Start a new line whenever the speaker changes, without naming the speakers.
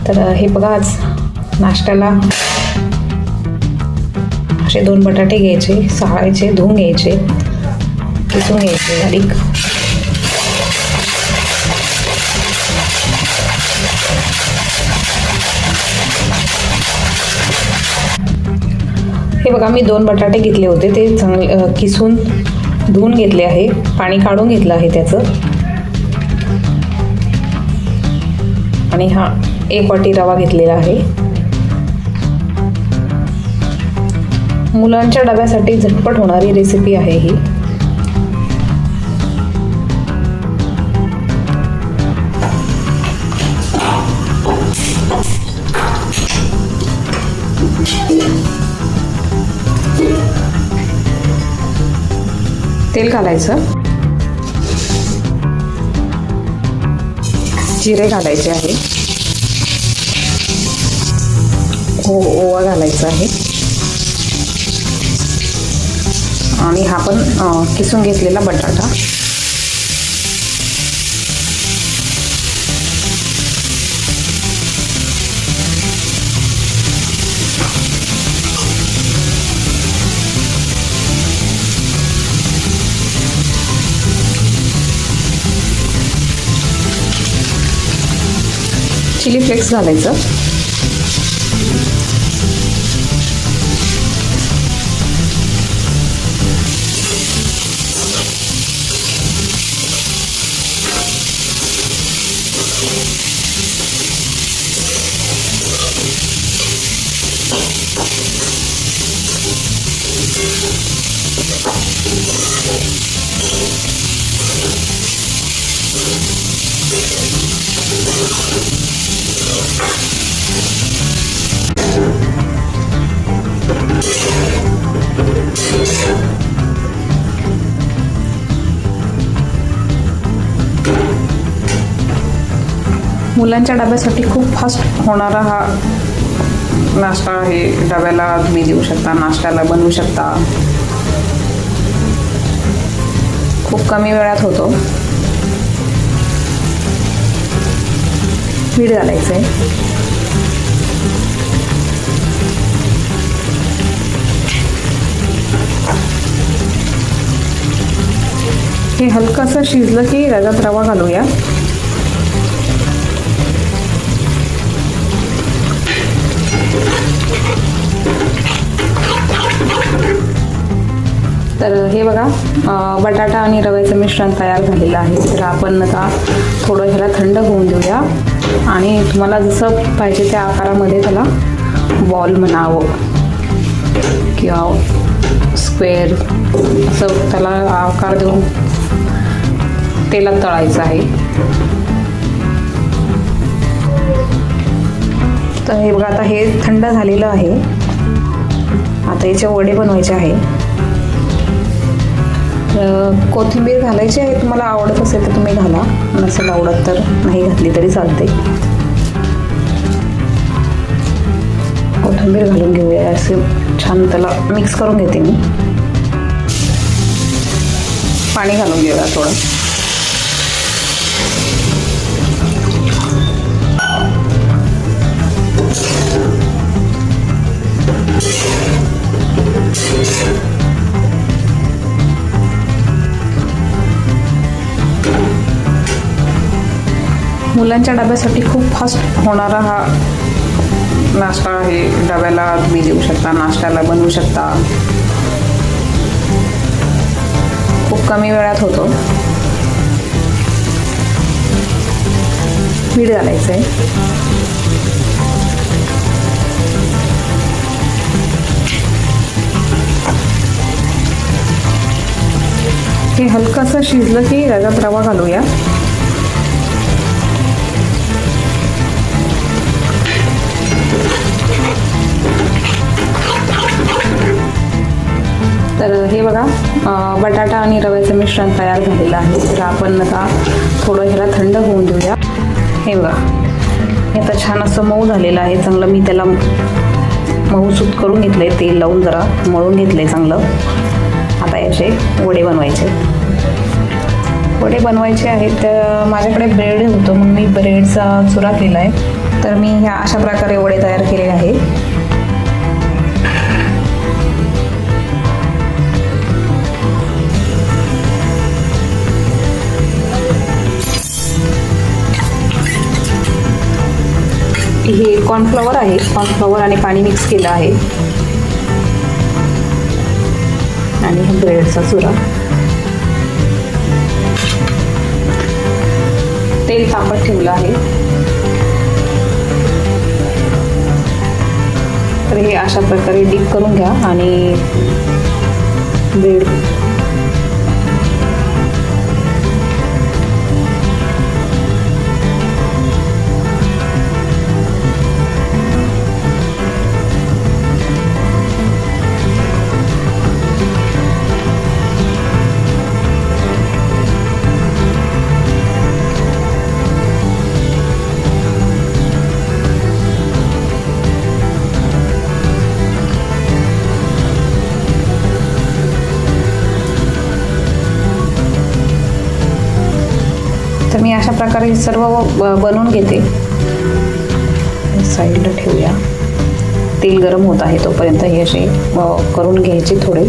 तर हे बघा, आज नाश्त्याला असे 2 बटाटे घ्यायचे, साळायचे, धुवून घ्यायचे, किसून घ्यायचे बारीक. हे बघा, मी 2 बटाटे घेतले होते, ते चांगले किसून धुवून घेतले आहे, पाणी काढून घेतलं आहे त्याचं. आणि हा 1 वाटी रवा घेतलेला आहे. मुलांच्या डब्यासाठी झटपट होणारी रेसिपी आहे ही. तेल घालायचं, जिरे घालायचे आहे, ओवा घालायचा आहे आणि हा पण किसून घेतलेला बटाटा. चिली फ्लेक्स घालायचं. मुलांच्या डब्यासाठी खूप फास्ट होणारा हा नाश्ता आहे. डब्याला तुम्ही देऊ शकता, नाश्त्याला बनवू शकता. खूप कमी वेळात होतो. मीठ घालायचं आहे. हे हलकंसं शिजलं की त्याच्यात रवा घालूया. तर हे बघा, बटाटा आणि रव्याचं मिश्रण तयार झालेलं आहे. तर आपण आता थोडं ह्याला थंड होऊन देऊया आणि तुम्हाला जसं पाहिजे त्या आकारामध्ये त्याला बॉल म्हणावं किंवा स्क्वेअर असं त्याला आकार देऊन तेलात तळायचं आहे. तर हे बघा, आता हे थंड झालेलं आहे. आता याचे वडे बनवायचे आहे. कोथिंबीर घालायची आहे. तुम्हाला आवडत असेल तर तुम्ही घाला, नसेल आवडत तर नाही घातली तरी चालते. कोथिंबीर घालून घेऊया. असे छान त्याला मिक्स करून घेते मी. पाणी घालून घेऊया थोडं. मुलांच्या डब्यासाठी खूप फास्ट होणारा हा नाश्ता आहे. डब्याला तुम्ही देऊ शकता, नाश्त्याला बनवू शकता. खूप कमी वेळात होतो. मीठ घालायचं आहे. हे हलकंसं शिजलं की त्याच्यात रवा घालूया. तर हे बघा, बटाटा आणि रव्याचं मिश्रण तयार झालेलं आहे. तर आपण आता थोडं ह्याला थंड होऊन देऊया. हे बघा, हे आता छान असं मऊ झालेलं आहे. चांगलं मी त्याला मऊसूत करून घेतले, तेल लावून जरा मळून घेतले चांगलं. आता याचे वडे बनवायचे. वडे बनवायचे आहेत. तर माझ्याकडे ब्रेड होतं, मग मी ब्रेडचा चुरा केला आहे. तर मी ह्या अशा प्रकारे वडे तयार केलेले आहेत. हे कॉर्नफ्लॉवर आहे. कॉर्नफ्लॉवर आणि पाणी मिक्स केलं आहे आणि हा ब्रेडचा चुरा. तेल तापत ठेवलं आहे. तर हे अशा प्रकारे डीप करून घ्या आणि ब्रेड तर मी अशा प्रकारे सर्व बनवून घेते. साईडला ठेवूया. तेल गरम होत आहे तोपर्यंत हे असे करून घ्यायचे थोडे.